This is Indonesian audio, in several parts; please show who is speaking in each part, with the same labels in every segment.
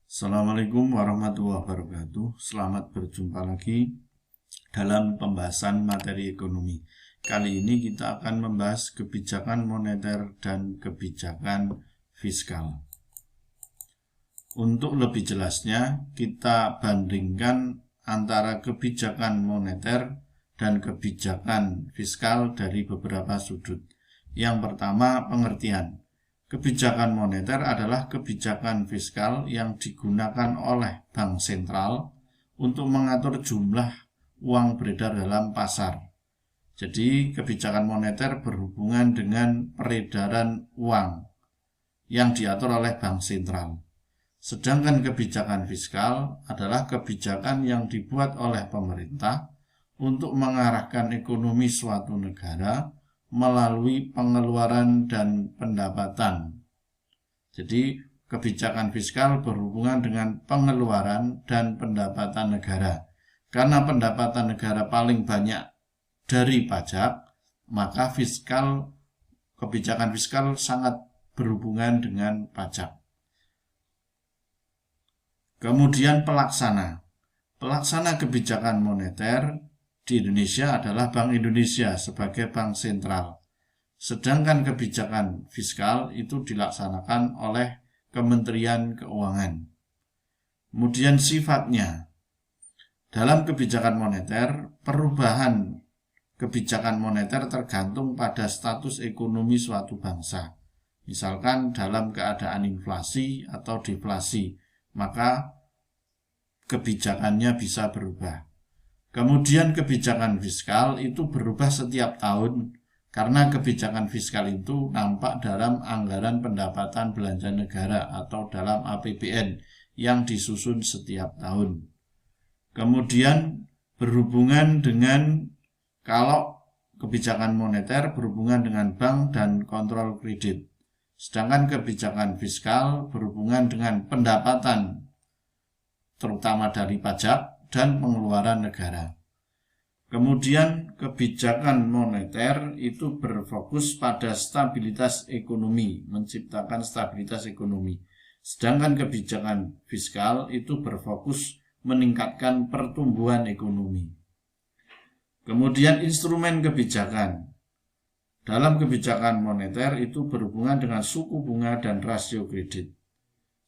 Speaker 1: Assalamualaikum warahmatullahi wabarakatuh. Selamat berjumpa lagi dalam pembahasan materi ekonomi. Kali ini kita akan membahas kebijakan moneter dan kebijakan fiskal. Untuk lebih jelasnya, kita bandingkan antara kebijakan moneter dan kebijakan fiskal dari beberapa sudut. Yang pertama, pengertian. Kebijakan moneter adalah kebijakan fiskal yang digunakan oleh bank sentral untuk mengatur jumlah uang beredar dalam pasar. Jadi, kebijakan moneter berhubungan dengan peredaran uang yang diatur oleh bank sentral. Sedangkan kebijakan fiskal adalah kebijakan yang dibuat oleh pemerintah untuk mengarahkan ekonomi suatu negara melalui pengeluaran dan pendapatan. Jadi, kebijakan fiskal berhubungan dengan pengeluaran dan pendapatan negara. Karena pendapatan negara paling banyak dari pajak, maka kebijakan fiskal sangat berhubungan dengan pajak. Kemudian pelaksana kebijakan moneter di Indonesia adalah Bank Indonesia sebagai bank sentral. Sedangkan kebijakan fiskal itu dilaksanakan oleh Kementerian Keuangan. Kemudian sifatnya. Dalam kebijakan moneter, perubahan kebijakan moneter tergantung pada status ekonomi suatu bangsa. Misalkan dalam keadaan inflasi atau deflasi, maka kebijakannya bisa berubah. Kemudian kebijakan fiskal itu berubah setiap tahun karena kebijakan fiskal itu nampak dalam anggaran pendapatan belanja negara atau dalam APBN yang disusun setiap tahun. Kemudian berhubungan dengan, kalau kebijakan moneter berhubungan dengan bank dan kontrol kredit. Sedangkan kebijakan fiskal berhubungan dengan pendapatan terutama dari pajak dan pengeluaran negara. Kemudian kebijakan moneter itu berfokus pada stabilitas ekonomi, menciptakan stabilitas ekonomi. Sedangkan kebijakan fiskal itu berfokus meningkatkan pertumbuhan ekonomi. Kemudian instrumen kebijakan. Dalam kebijakan moneter itu berhubungan dengan suku bunga dan rasio kredit.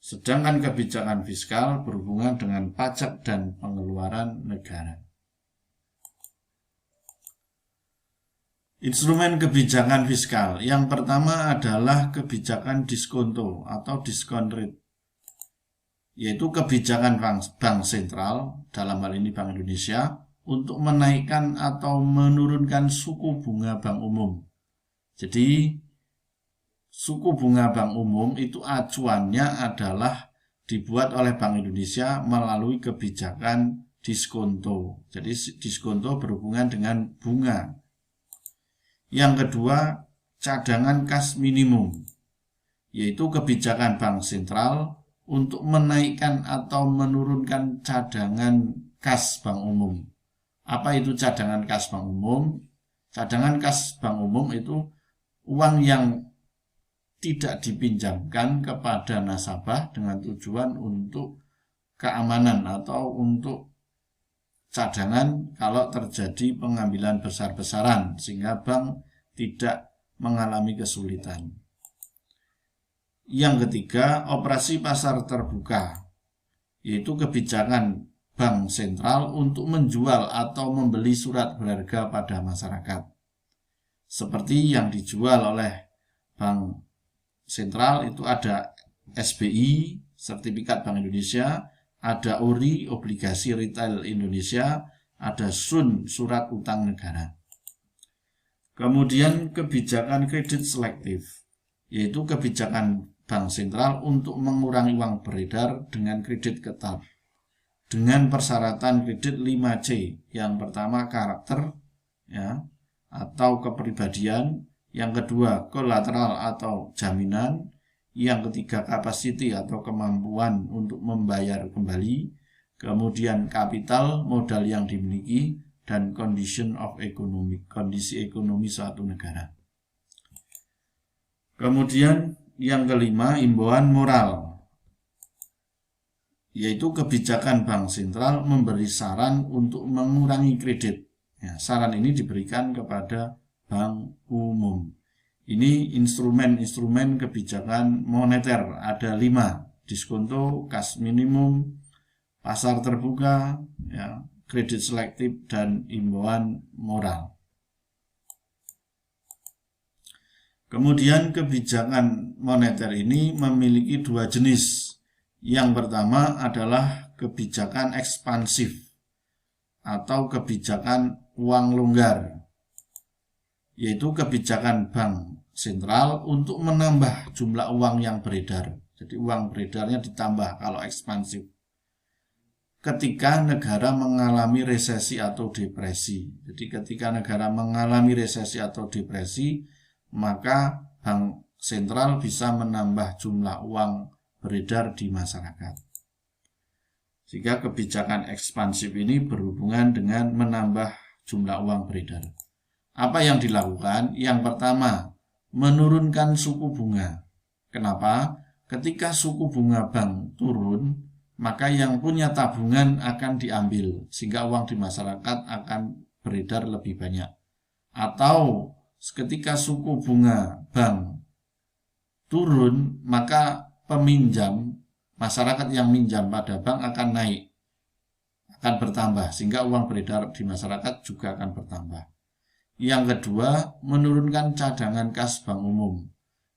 Speaker 1: Sedangkan kebijakan fiskal berhubungan dengan pajak dan pengeluaran negara. Instrumen kebijakan fiskal. Yang pertama adalah kebijakan diskonto atau diskon rate, yaitu kebijakan bank sentral, dalam hal ini Bank Indonesia, untuk menaikkan atau menurunkan suku bunga bank umum. Jadi, suku bunga bank umum itu acuannya adalah dibuat oleh Bank Indonesia melalui kebijakan diskonto. Jadi diskonto berhubungan dengan bunga. Yang kedua, cadangan kas minimum, yaitu kebijakan bank sentral untuk menaikkan atau menurunkan cadangan kas bank umum. Apa itu cadangan kas bank umum? Cadangan kas bank umum itu uang yang tidak dipinjamkan kepada nasabah dengan tujuan untuk keamanan atau untuk cadangan kalau terjadi pengambilan besar-besaran sehingga bank tidak mengalami kesulitan. Yang ketiga, operasi pasar terbuka, yaitu kebijakan bank sentral untuk menjual atau membeli surat berharga pada masyarakat. Seperti yang dijual oleh bank sentral itu ada SBI, sertifikat Bank Indonesia, ada ORI, obligasi retail Indonesia, ada SUN, surat utang negara. Kemudian kebijakan kredit selektif, yaitu kebijakan bank sentral untuk mengurangi uang beredar dengan kredit ketat, dengan persyaratan kredit 5C. Yang pertama karakter, atau kepribadian. Yang kedua kolateral atau jaminan. Yang ketiga capacity atau kemampuan untuk membayar kembali. Kemudian kapital, modal yang dimiliki, dan condition of economy, kondisi ekonomi suatu negara. Kemudian yang kelima, imbauan moral. yaitu kebijakan bank sentral memberi saran untuk mengurangi kredit. Ya, saran ini diberikan kepada bank umum. Ini instrumen-instrumen kebijakan moneter, ada 5, diskonto, kas minimum, pasar terbuka, ya, kredit selektif, dan imbauan moral. Kemudian kebijakan moneter ini memiliki 2 jenis. Yang pertama adalah kebijakan ekspansif atau kebijakan uang longgar, yaitu kebijakan bank sentral untuk menambah jumlah uang yang beredar. Jadi uang beredarnya ditambah kalau ekspansif. Ketika negara mengalami resesi atau depresi. Jadi ketika negara mengalami resesi atau depresi, maka bank sentral bisa menambah jumlah uang beredar di masyarakat. Sehingga kebijakan ekspansif ini berhubungan dengan menambah jumlah uang beredar. Apa yang dilakukan? Yang pertama, menurunkan suku bunga. Kenapa? Ketika suku bunga bank turun, maka yang punya tabungan akan diambil, sehingga uang di masyarakat akan beredar lebih banyak. Atau ketika suku bunga bank turun, maka peminjam, masyarakat yang minjam pada bank akan naik, akan bertambah, sehingga uang beredar di masyarakat juga akan bertambah. Yang kedua, menurunkan cadangan kas bank umum.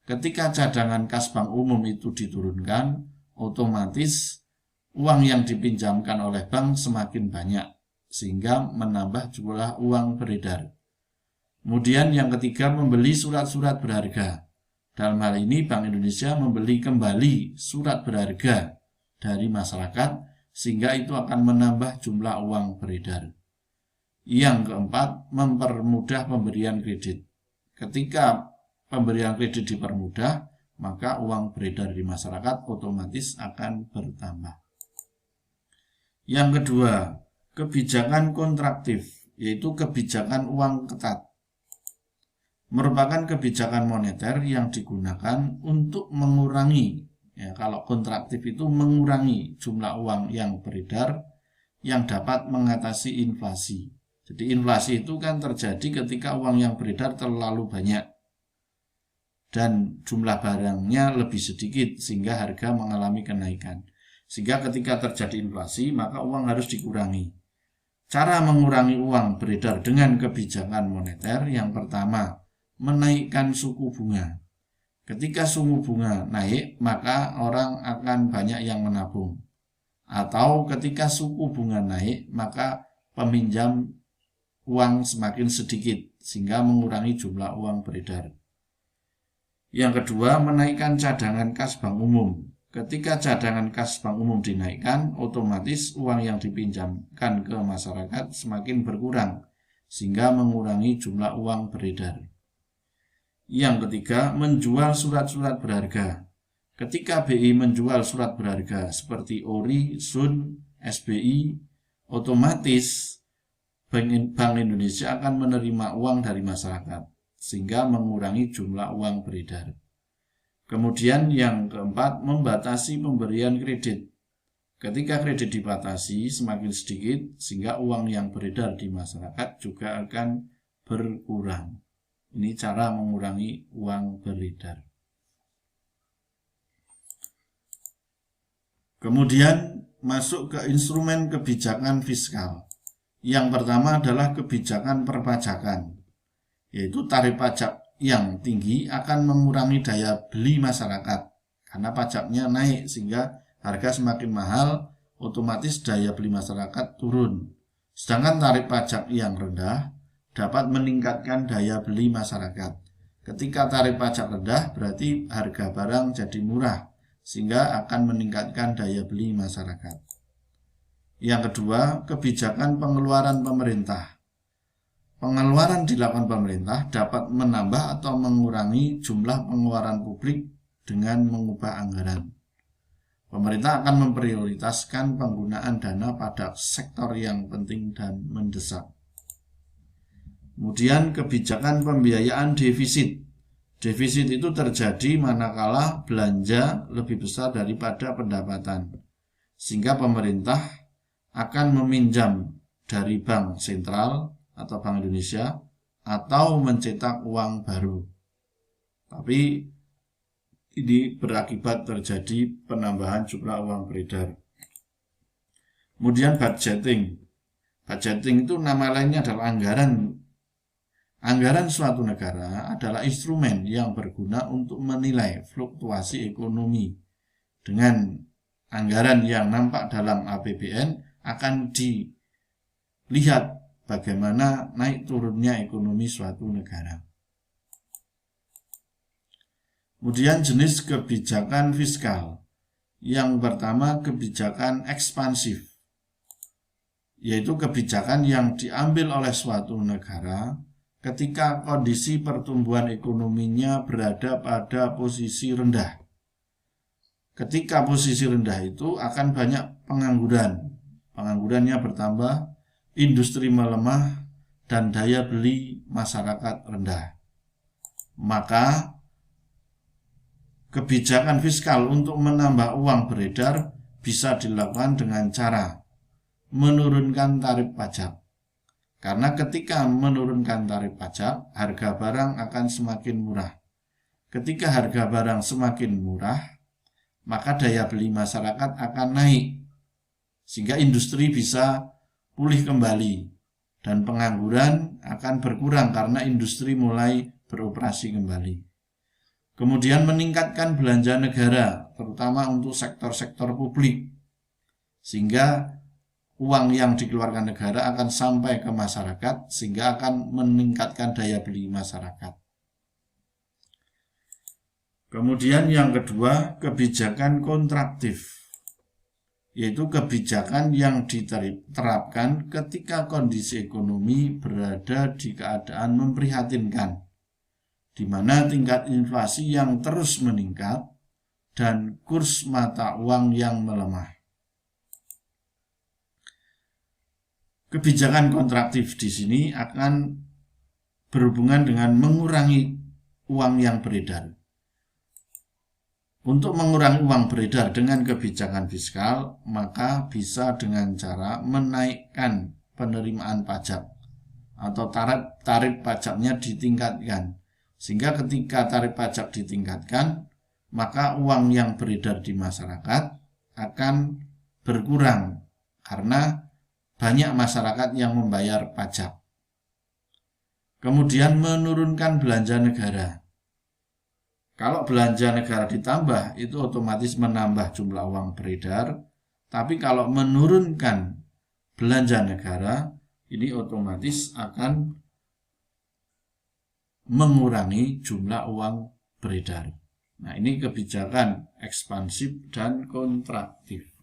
Speaker 1: Ketika cadangan kas bank umum itu diturunkan, otomatis uang yang dipinjamkan oleh bank semakin banyak, sehingga menambah jumlah uang beredar. Kemudian yang ketiga, membeli surat-surat berharga. Dalam hal ini Bank Indonesia membeli kembali surat berharga dari masyarakat, sehingga itu akan menambah jumlah uang beredar. Yang keempat, mempermudah pemberian kredit. Ketika pemberian kredit dipermudah, maka uang beredar di masyarakat otomatis akan bertambah. Yang kedua, kebijakan kontraktif, yaitu kebijakan uang ketat. Merupakan kebijakan moneter yang digunakan untuk mengurangi, ya, kalau kontraktif itu mengurangi jumlah uang yang beredar yang dapat mengatasi inflasi. Jadi inflasi itu kan terjadi ketika uang yang beredar terlalu banyak dan jumlah barangnya lebih sedikit, sehingga harga mengalami kenaikan. Sehingga ketika terjadi inflasi, maka uang harus dikurangi. Cara mengurangi uang beredar dengan kebijakan moneter, yang pertama, menaikkan suku bunga. Ketika suku bunga naik, maka orang akan banyak yang menabung. Atau ketika suku bunga naik, maka peminjam uang semakin sedikit, sehingga mengurangi jumlah uang beredar. Yang kedua, menaikkan cadangan kas bank umum. Ketika cadangan kas bank umum dinaikkan, otomatis uang yang dipinjamkan ke masyarakat semakin berkurang, sehingga mengurangi jumlah uang beredar. Yang ketiga, menjual surat-surat berharga. Ketika BI menjual surat berharga seperti ORI, SUN, SBI, otomatis Bank Indonesia akan menerima uang dari masyarakat, sehingga mengurangi jumlah uang beredar. Kemudian yang keempat, membatasi pemberian kredit. Ketika kredit dibatasi semakin sedikit, sehingga uang yang beredar di masyarakat juga akan berkurang. Ini cara mengurangi uang beredar. Kemudian masuk ke instrumen kebijakan fiskal. Yang pertama adalah kebijakan perpajakan, yaitu tarif pajak yang tinggi akan mengurangi daya beli masyarakat karena pajaknya naik, sehingga harga semakin mahal, otomatis daya beli masyarakat turun. Sedangkan tarif pajak yang rendah dapat meningkatkan daya beli masyarakat. Ketika tarif pajak rendah, berarti harga barang jadi murah, sehingga akan meningkatkan daya beli masyarakat. Yang kedua, kebijakan pengeluaran pemerintah. Pengeluaran dilakukan pemerintah dapat menambah atau mengurangi jumlah pengeluaran publik dengan mengubah anggaran. Pemerintah akan memprioritaskan penggunaan dana pada sektor yang penting dan mendesak. Kemudian kebijakan pembiayaan defisit. Defisit itu terjadi manakala belanja lebih besar daripada pendapatan. sehingga pemerintah akan meminjam dari bank sentral atau Bank Indonesia atau mencetak uang baru. Tapi ini berakibat terjadi penambahan jumlah uang beredar. Kemudian budgeting. Budgeting itu nama lainnya adalah anggaran. Anggaran suatu negara adalah instrumen yang berguna untuk menilai fluktuasi ekonomi. Dengan anggaran yang nampak dalam APBN akan dilihat bagaimana naik turunnya ekonomi suatu negara. Kemudian jenis kebijakan fiskal. Yang pertama kebijakan ekspansif, yaitu kebijakan yang diambil oleh suatu negara ketika kondisi pertumbuhan ekonominya berada pada posisi rendah. Ketika posisi rendah itu akan banyak pengangguran. Penganggurannya bertambah, industri melemah, dan daya beli masyarakat rendah. Maka kebijakan fiskal untuk menambah uang beredar bisa dilakukan dengan cara menurunkan tarif pajak. Karena ketika menurunkan tarif pajak, harga barang akan semakin murah. Ketika harga barang semakin murah, maka daya beli masyarakat akan naik, sehingga industri bisa pulih kembali, dan pengangguran akan berkurang karena industri mulai beroperasi kembali. Kemudian meningkatkan belanja negara, terutama untuk sektor-sektor publik, sehingga uang yang dikeluarkan negara akan sampai ke masyarakat sehingga akan meningkatkan daya beli masyarakat. Kemudian yang kedua, kebijakan kontraktif, yaitu kebijakan yang diterapkan ketika kondisi ekonomi berada di keadaan memprihatinkan, di mana tingkat inflasi yang terus meningkat dan kurs mata uang yang melemah. Kebijakan kontraktif di sini akan berhubungan dengan mengurangi uang yang beredar. Untuk mengurangi uang beredar dengan kebijakan fiskal, maka bisa dengan cara menaikkan penerimaan pajak atau tarif pajaknya ditingkatkan. Sehingga ketika tarif pajak ditingkatkan, maka uang yang beredar di masyarakat akan berkurang karena banyak masyarakat yang membayar pajak. Kemudian menurunkan belanja negara. Kalau belanja negara ditambah, itu otomatis menambah jumlah uang beredar. Tapi kalau menurunkan belanja negara, ini otomatis akan mengurangi jumlah uang beredar. Nah, ini kebijakan ekspansif dan kontraktif.